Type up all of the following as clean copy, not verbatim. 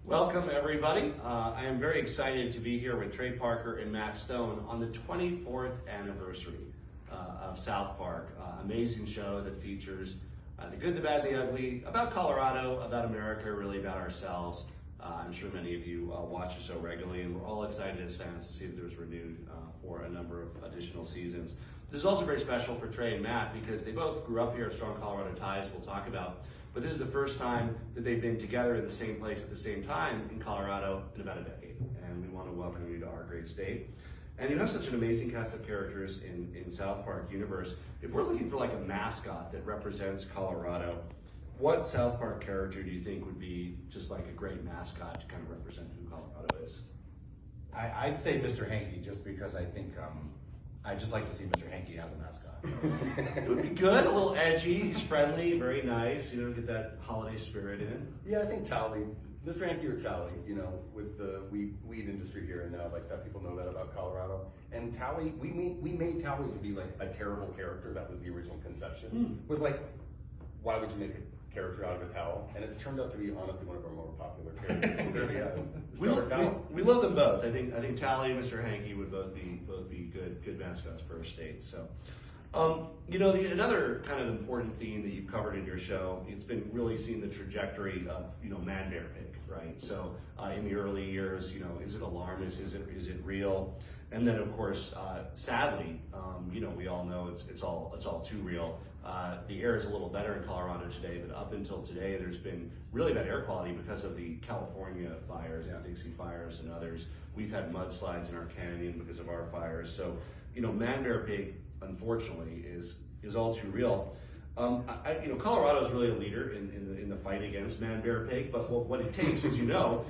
Welcome, everybody. I am very excited to be here with Trey Parker and Matt Stone on the 24th anniversary of South Park. Amazing show that features the good, the bad, the ugly, about Colorado, about America, really about ourselves. I'm sure many of you watch the show regularly, and we're all excited as fans to see that there's renewed for a number of additional seasons. This is also very special for Trey and Matt because they both grew up here at Strong Colorado Ties, we'll talk about. But this is the first time that they've been together in the same place at the same time in Colorado in about a decade. And we want to welcome you to our great state. And you have such an amazing cast of characters in South Park universe. If we're looking for like a mascot that represents Colorado, what South Park character do you think would be just like a great mascot to kind of represent who Colorado is? I'd say Mr. Hanky, just because I think I'd just like to see Mr. Hanky as a mascot. It would be good, a little edgy, he's friendly, very nice, you know, get that holiday spirit in. Yeah, I think Tally, Mr. Hanky or Tally, you know, with the weed industry here and now, like that, people know that about Colorado. And Tally, we made Tally to be like a terrible character. That was the original conception. Was like, why would you make a character out of a towel? And it's turned out to be honestly one of our more popular characters. We love them both. I think Tally and Mr. Hanky would both be good mascots for our state. So. You know, another kind of important theme that you've covered in your show, it's been really seeing the trajectory of, you know, man, bear, pig, right? So in the early years, you know, is it alarmist, is it real? And then of course, sadly, you know, we all know it's all too real. The air is a little better in Colorado today, but up until today, there's been really bad air quality because of the California fires, the Dixie fires and others. We've had mudslides in our canyon because of our fires. So, you know, man, bear, pig, unfortunately, is all too real. You know, Colorado is really a leader in the fight against man, bear, pig. But what it takes, as you know,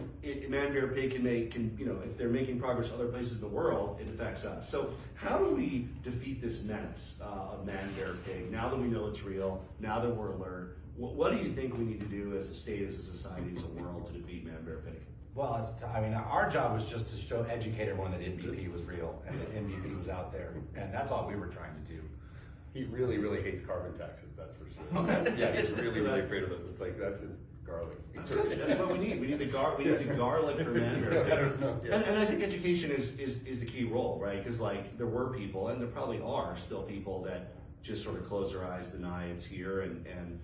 man, bear, pig can you know, if they're making progress other places in the world, it affects us. So how do we defeat this menace of man, bear, pig? Now that we know it's real, now that we're alert, what do you think we need to do as a state, as a society, as a world to defeat man, bear, pig? Well, I mean, our job was just to educate everyone that MVP was real and that MVP was out there, and that's all we were trying to do. He really, really hates carbon taxes, that's for sure. Okay. Yeah, he's really, really afraid of those. It's like, that's his garlic. That's what we need. We need the garlic for man, bear, pig. I don't know. Yeah. And I think education is the key role, right? Because like there were people, and there probably are still people that just sort of close their eyes, deny it's here, and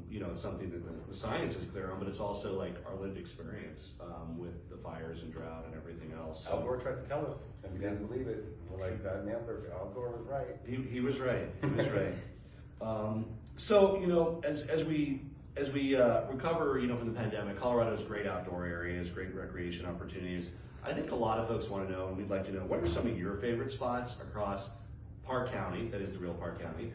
you know, it's something that the science is clear on, but it's also like our lived experience with the fires and drought and everything else. Al Gore tried to tell us, and we didn't believe it. We're like, that man, Al Gore was right. He was right. He was right. So you know, as we recover, you know, from the pandemic, Colorado's great outdoor areas, great recreation opportunities. I think a lot of folks want to know, and we'd like to know, what are some of your favorite spots across Park County, that is the real Park County,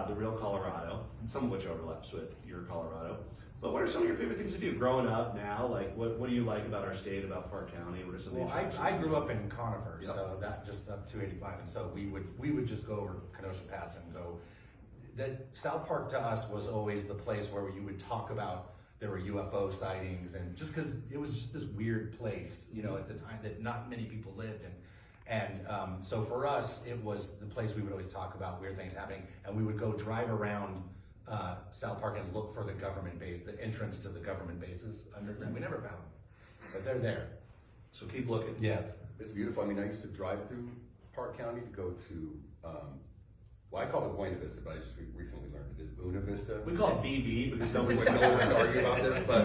the real Colorado, some of which overlaps with your Colorado. But what are some of your favorite things to do growing up now? Like, what do you like about our state, about Park County? What are some of the attractions? I grew up in Conifer, Yep. so that just up 285, and so we would just go over Kenosha Pass and go. That South Park to us was always the place where you would talk about there were UFO sightings, and just because it was just this weird place, you know, at the time that not many people lived in. And so for us, it was the place we would always talk about weird things happening, and we would go drive around South Park and look for the government base, the entrance to the government bases underground. We never found them, but they're there. So keep looking. Yeah. It's beautiful. I mean, I used to drive through Park County to go to, well, I call it Buena Vista, but I just recently learned it is Una Vista. We call it BV because No nobody's one would argue about this, but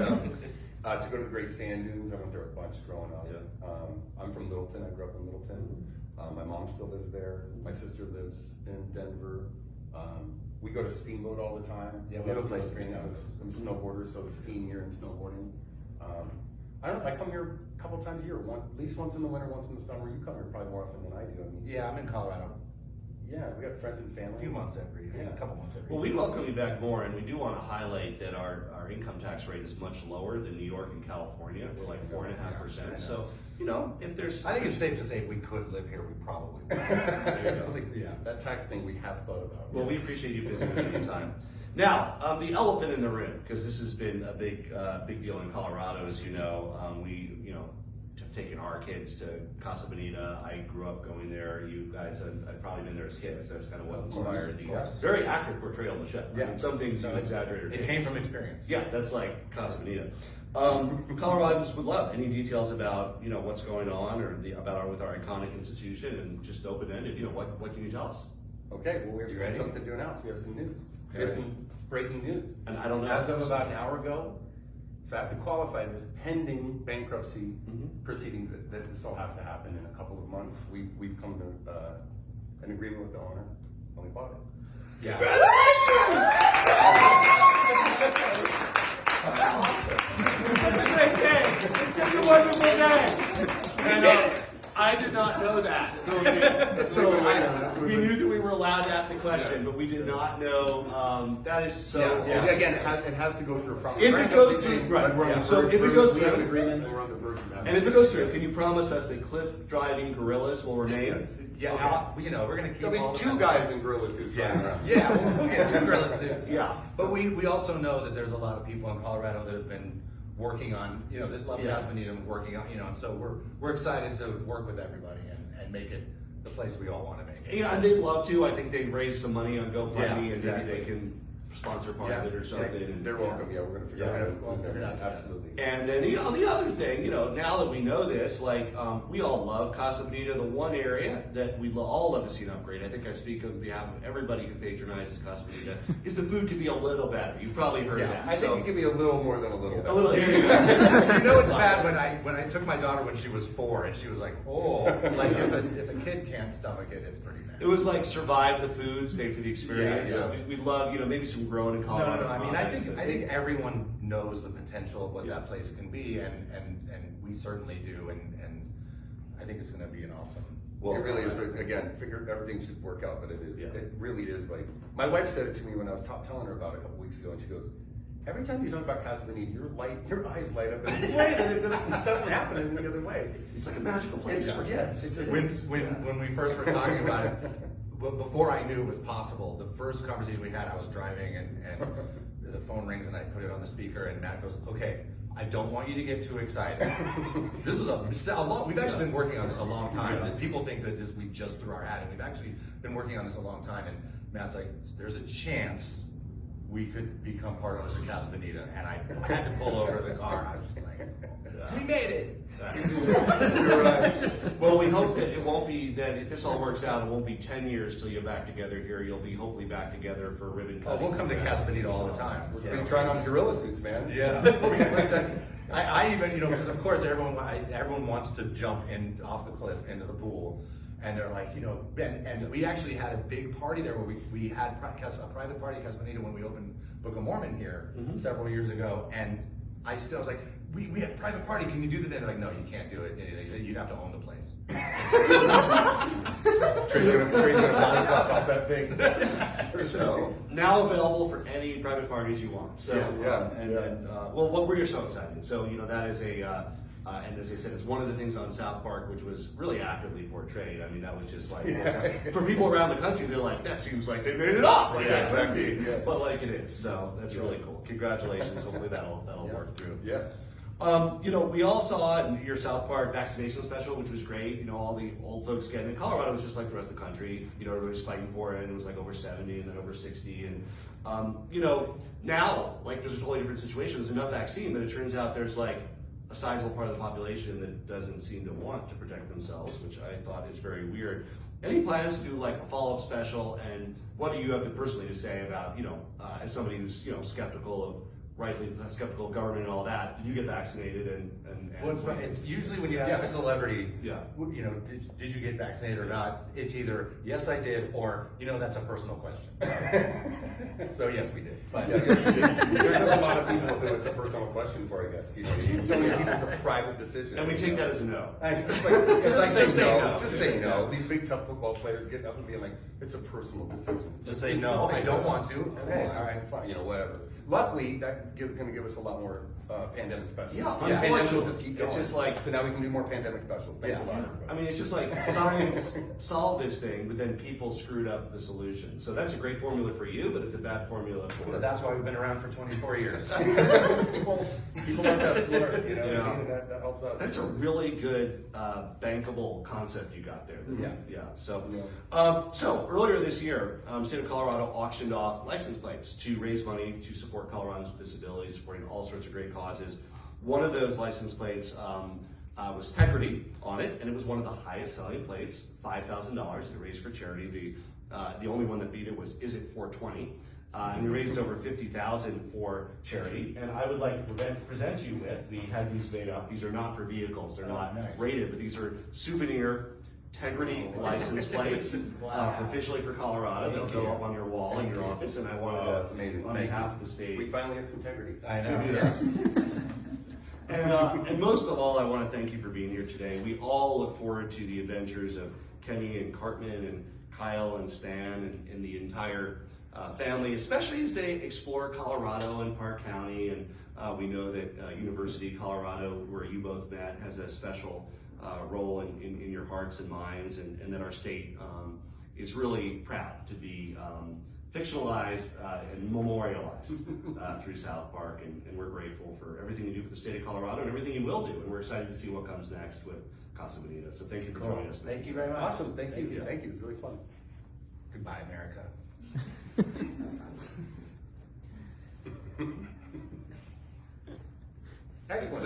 to go to the Great Sand Dunes, I went there a bunch growing up. Yeah. I'm from Littleton. I grew up in Littleton. My mom still lives there. My sister lives in Denver. We go to Steamboat all the time. Yeah, we have a that's place nice. to hang out with some snowboarders, so the skiing here and snowboarding. I come here a couple times a year, at least once in the winter, once in the summer. You come here probably more often than I do. I mean, Yeah, I'm in Colorado. yeah, we got friends and A family. few months every, Yeah. a couple months every. Well, we welcome you back more, and we do want to highlight that our income tax rate is much lower than New York and California. We're like 4.5%. Yeah. So, you know, if there's, I think it's safe to say if we could live here, we probably would. Yeah, that tax thing we have thought about. well, we appreciate you visiting anytime. Now, the elephant in the room, because this has been a big deal in Colorado, as you know. We, you know, have taken our kids to Casa Bonita. I grew up going there. You guys have probably been there as kids. That's kind of what inspired the very accurate portrayal of the show. Yeah. I mean, some things you exaggerate or It change. came from experience. Yeah, that's like Casa Bonita. Coloradans would love any details about what's going on or with our iconic institution, and just open ended. What can you tell us? Okay, well, we have something to announce. We have some news. We have some breaking news. And I don't know. As of about an hour ago, so I have to qualify this pending bankruptcy proceedings that still have to happen in a couple of months. We've come to an agreement with the owner when we bought it. Yeah. It's a great day. It's such a wonderful day. And I did not know that. We knew that we were allowed to ask the question, but we did not know. That is so. Yeah. Awesome. Again, it has to go through a process. If it goes through, right. We're on the So verge- if it goes we have an through, agreement, and we're on the verge of having and if it goes through, can you promise us that cliff driving gorillas will remain? Yeah, Okay. we're gonna keep There'll all be the two best- guys in gorilla suits running Yeah, around. yeah, we'll get 2 gorilla suits. Yeah. But we also know that there's a lot of people in Colorado that have been working on, that love Yeah. Casa Bonita and working on, and so we're excited to work with everybody and make it the place we all want to make it. Yeah, and they'd love to. I think they've raised some money on GoFundMe, Yeah, and exactly. maybe they can sponsor part Yeah. of it or something. And, They're welcome. Yeah, we're going to figure Yeah, out how to we'll include figure it them. out together. Absolutely. And then the other thing, now that we know this, we all love Casa Bonita. The one area that we all love to see an upgrade, I think I speak on behalf of everybody who patronizes Casa Bonita, is the food could be a little better. You've probably heard that. I think it could be a little more than a little bit. A little. Here you go. It's bad when I took my daughter when she was 4 and she was like, oh, like if a kid can't stomach it, it's pretty bad. It was like survive the food, stay for the experience. Yeah. We love, maybe some grown in Colorado. No. I mean, I comments. think everyone knows the potential of what that place can be, and we certainly do, and I think it's going to be an awesome. Well, it really is. Again, everything should work out, but it is. Yeah. It really is. Like my wife said it to me when I was telling her about it a couple weeks ago, and she goes, "Every time you talk about Casa Bonita, your eyes light up in this way that it doesn't happen in any other way." It's like a magical place. When we first were talking about it, before I knew it was possible, the first conversation we had, I was driving and the phone rings and I put it on the speaker and Matt goes, "Okay, I don't want you to get too excited." This was a long. We've actually been working on this a long time. And people think that we just threw our hat in. We've actually been working on this a long time. And Matt's like, "There's a chance we could become part owners of Casa Bonita," and I had to pull over the car. I was just like, "We made it." Well, we hope that it won't be that if this all works out, it won't be 10 years till you're back together here. You'll be hopefully back together for ribbon Oh, cutting. we'll come to Casa Bonita all the time. We're gonna be trying on gorilla suits, man. Yeah. I even, because of course everyone wants to jump in off the cliff into the pool. And they're like, and we actually had a big party there where we had a private party at Casa Bonita when we opened Book of Mormon here several years ago. And I was like, we have a private party, can you do that? And they're like, no, you can't do it. You'd have to own the place. Trey's gonna lollipop off that thing. So now available for any private parties you want. So well, we're so excited. So that is and as I said, it's one of the things on South Park which was really accurately portrayed. I mean, that was just like for people around the country, they're like, that seems like they made it up. Like, Yeah, exactly. Yeah. But like it is. So that's really cool. Congratulations. Hopefully that'll work through. Yeah. We all saw in your South Park vaccination special, which was great. All the old folks getting it. Colorado was just like the rest of the country. Everybody was fighting for it, and it was like over 70 and then over 60. And now like there's a totally different situation. There's enough vaccine, but it turns out there's like a sizable part of the population that doesn't seem to want to protect themselves, which I thought is very weird. Any plans to do like a follow-up special? And what do you have to personally to say about as somebody who's rightly skeptical of government and all that? Did you get vaccinated? And Well, it's usually when you ask a celebrity, Yeah. Did you get vaccinated or not? It's either yes, I did, or that's a personal question. So yes, we did. But Yeah, yes, it is. There's just a lot of people who it's a personal question for, I guess. So many people, it's a private decision. we take that as a no. It's like, just say no. Just say no. These big tough football players getting up and being like, it's a personal decision. just say no. I don't want to. Come Okay, on, all right. fine. Whatever. Luckily, that is going to give us a lot more pandemic specials. Yeah, And pandemic will unfortunately, just keep going. it's just like- so now we can do more pandemic specials. Thanks a lot, everybody. I mean, it's just like science solved this thing, but then people screwed up the solution. So that's a great formula for you, but it's a bad formula for. But that's why we've been around for 24 years. people aren't that smart, Yeah. and that helps us. That's a really good bankable concept you got there. Yeah. So earlier this year, state of Colorado auctioned off license plates to raise money to support Coloradans with disabilities, supporting all sorts of great causes. One of those license plates was Tegrity on it, and it was one of the highest selling plates, $5,000. It raised for charity. The only one that beat it was Is It 420? And we raised over $50,000 for charity. And I would like to present you with, we had these made up. These are not for vehicles, they're not nice. rated, but these are souvenir Tegrity license plates officially for Colorado. They'll go up on your wall in your office, and I wanted That's amazing. on Thank behalf you. of the state. We finally have some integrity. I know. to do this. And most of all, I want to thank you for being here today. We all look forward to the adventures of Kenny and Cartman and Kyle and Stan and the entire family, especially as they explore Colorado and Park County. And we know that University of Colorado, where you both met, has a special role in your hearts and minds, and that our state is really proud to be fictionalized and memorialized through South Park, and we're grateful for everything you do for the state of Colorado and everything you will do, and we're excited to see what comes next with Casa Bonita. So thank you for joining us. Thank you very much. Awesome, thank you. Thank you. Thank you, it was really fun. Goodbye, America. Excellent.